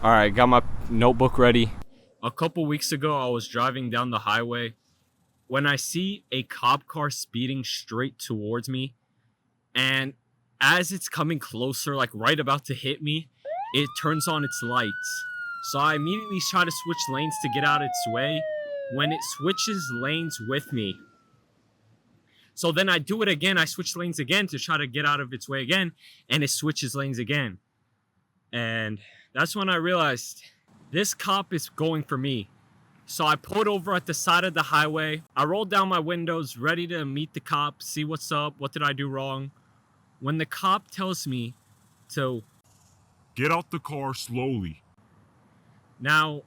All right, got my notebook ready. A couple weeks ago, I was driving down the highway when I see a cop car speeding straight towards me. And as it's coming closer, like right about to hit me, it turns on its lights. So I immediately try to switch lanes to get out of its way when it switches lanes with me. So then I do it again. I switch lanes again to try to get out of its way again, and it switches lanes again. And that's when I realized this cop is going for me. So I pulled over at the side of the highway. I rolled down my windows, ready to meet the cop, see what's up, what did I do wrong. When the cop tells me to get out the car slowly. Now,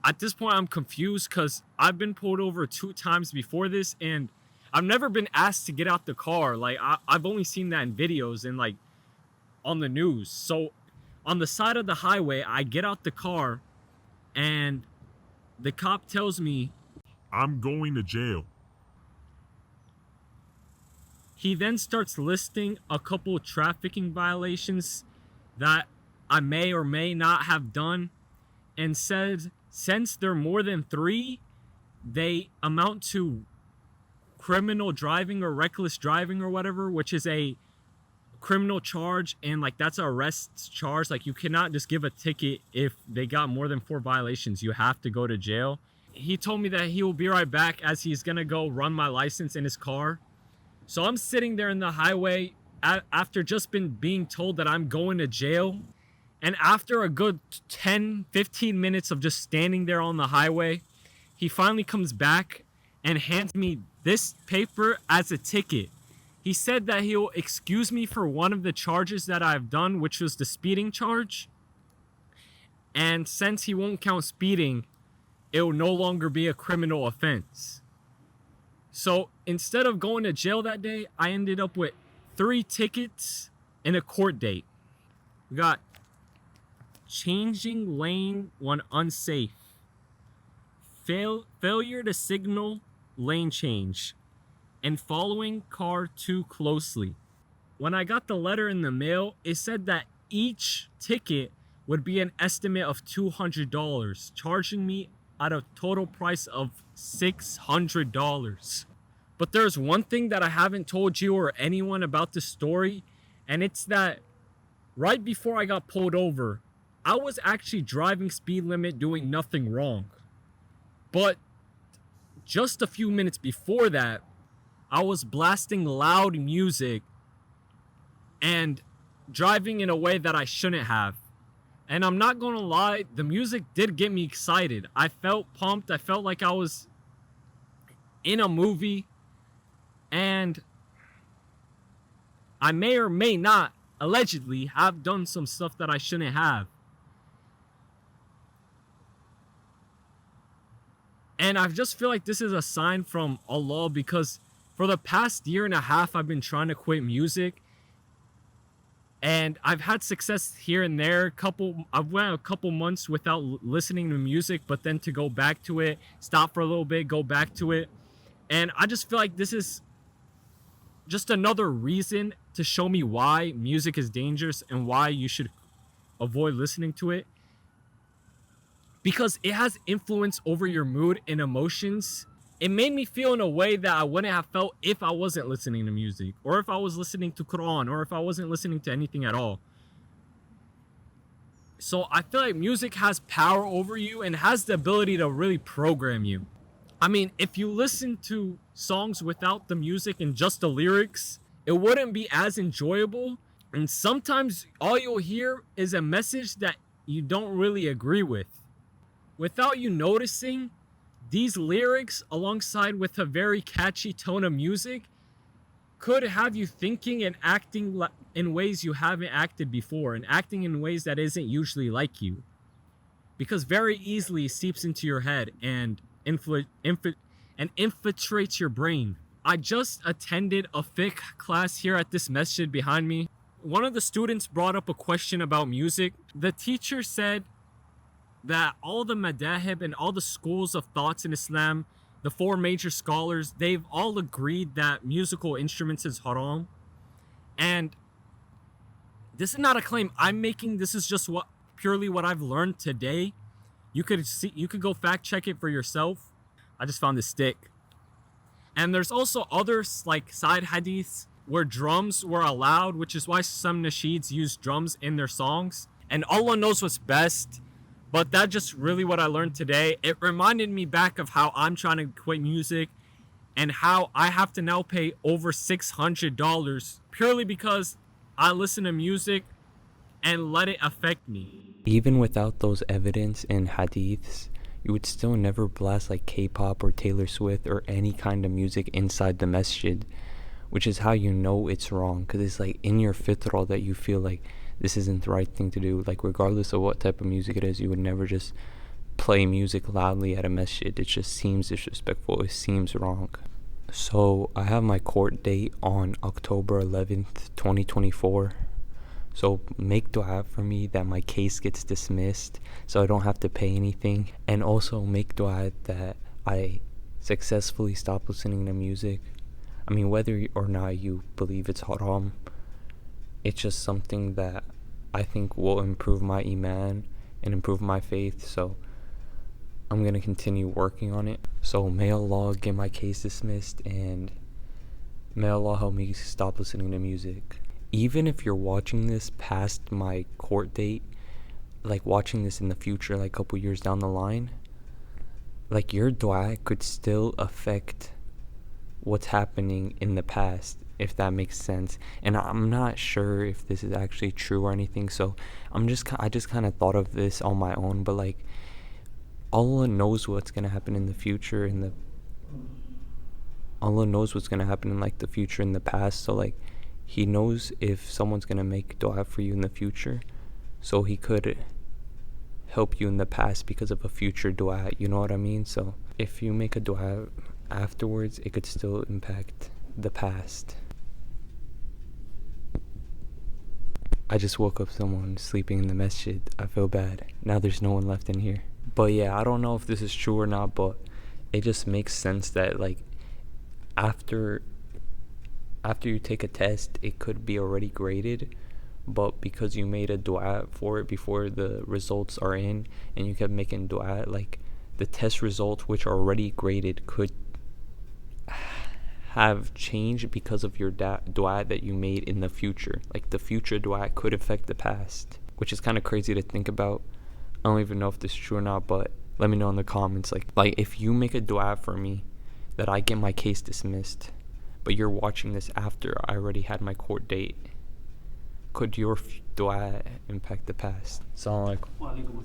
at this point, I'm confused because I've been pulled over 2 times before this, and I've never been asked to get out the car. Like, I've only seen that in videos and, like, on the news. So, on the side of the highway, I get out the car, and the cop tells me, I'm going to jail. He then starts listing a couple of trafficking violations that I may or may not have done, and says since they're more than 3, they amount to criminal driving or reckless driving or whatever, which is a criminal charge, and like that's an arrest charge. Like you cannot just give a ticket if they got more than 4 violations. You have to go to jail. He told me that he will be right back as he's gonna go run my license in his car. So I'm sitting there in the highway after just being told that I'm going to jail. And after a good 10-15 minutes of just standing there on the highway, he finally comes back and hands me this paper as a ticket. He said that he'll excuse me for one of the charges that I've done, which was the speeding charge. And since he won't count speeding, it will no longer be a criminal offense. So instead of going to jail that day, I ended up with 3 tickets and a court date. We got changing lane when unsafe, failure to signal lane change, and following car too closely. When I got the letter in the mail, it said that each ticket would be an estimate of $200, charging me at a total price of $600. But there's one thing that I haven't told you or anyone about this story, and it's that right before I got pulled over, I was actually driving speed limit, doing nothing wrong. But just a few minutes before that, I was blasting loud music and driving in a way that I shouldn't have. And I'm not gonna lie, the music did get me excited. I felt pumped. I felt like I was in a movie. And I may or may not, allegedly, have done some stuff that I shouldn't have. And I just feel like this is a sign from Allah, because for the past 1.5 years, I've been trying to quit music. And I've had success here and there. I've went a couple months without listening to music, but then to go back to it, stop for a little bit, go back to it. And I just feel like this is just another reason to show me why music is dangerous and why you should avoid listening to it. Because it has influence over your mood and emotions. It made me feel in a way that I wouldn't have felt if I wasn't listening to music, or if I was listening to Quran, or if I wasn't listening to anything at all. So I feel like music has power over you and has the ability to really program you. I mean, if you listen to songs without the music and just the lyrics, it wouldn't be as enjoyable. And sometimes all you'll hear is a message that you don't really agree with. Without you noticing, these lyrics, alongside with a very catchy tone of music, could have you thinking and acting in ways you haven't acted before, and acting in ways that isn't usually like you. Because very easily it seeps into your head and infiltrates your brain. I just attended a fiqh class here at this masjid behind me. One of the students brought up a question about music. The teacher said that all the madahib and all the schools of thoughts in Islam, the 4 major scholars, they've all agreed that musical instruments is haram. And this is not a claim I'm making. This is just what purely what I've learned today. You could go fact check it for yourself. I just found this stick. And there's also other like side hadiths where drums were allowed, which is why some nasheeds use drums in their songs. And Allah knows what's best, but that's just really what I learned today. It reminded me back of how I'm trying to quit music and how I have to now pay over $600 purely because I listen to music and let it affect me. Even without those evidence and hadiths, you would still never blast like K-pop or Taylor Swift or any kind of music inside the masjid, which is how you know it's wrong, because it's like in your fitrah that you feel like this isn't the right thing to do. Like regardless of what type of music it is, you would never just play music loudly at a masjid. It just seems disrespectful. It seems wrong. So I have my court date on October 11th, 2024. So make dua for me that my case gets dismissed so I don't have to pay anything. And also make dua that I successfully stop listening to music. I mean, whether or not you believe it's haram, it's just something that I think will improve my iman and improve my faith. So I'm going to continue working on it. So may Allah get my case dismissed, and may Allah help me stop listening to music. Even if you're watching this past my court date, like watching this in the future, like a couple years down the line, like your dua could still affect what's happening in the past, if that makes sense. And I'm not sure if this is actually true or anything, so I just kind of thought of this on my own, but like Allah knows what's gonna happen in the future, Allah knows what's gonna happen in like the future in the past. So like He knows if someone's gonna make dua for you in the future, so He could help you in the past because of a future dua. You know what I mean? So if you make a dua afterwards, it could still impact the past. I just woke up someone sleeping in the masjid. I feel bad. Now there's no one left in here. But yeah, I don't know if this is true or not, but it just makes sense that like after you take a test, it could be already graded, but because you made a dua for it before the results are in and you kept making dua, like the test results which are already graded could have changed because of your dua that you made in the future. Like the future dua could affect the past, which is kind of crazy to think about. I don't even know if this is true or not, but let me know in the comments. Like if you make a dua for me that I get my case dismissed, but you're watching this after I already had my court date, could your dua impact the past? Assalamu alaikum.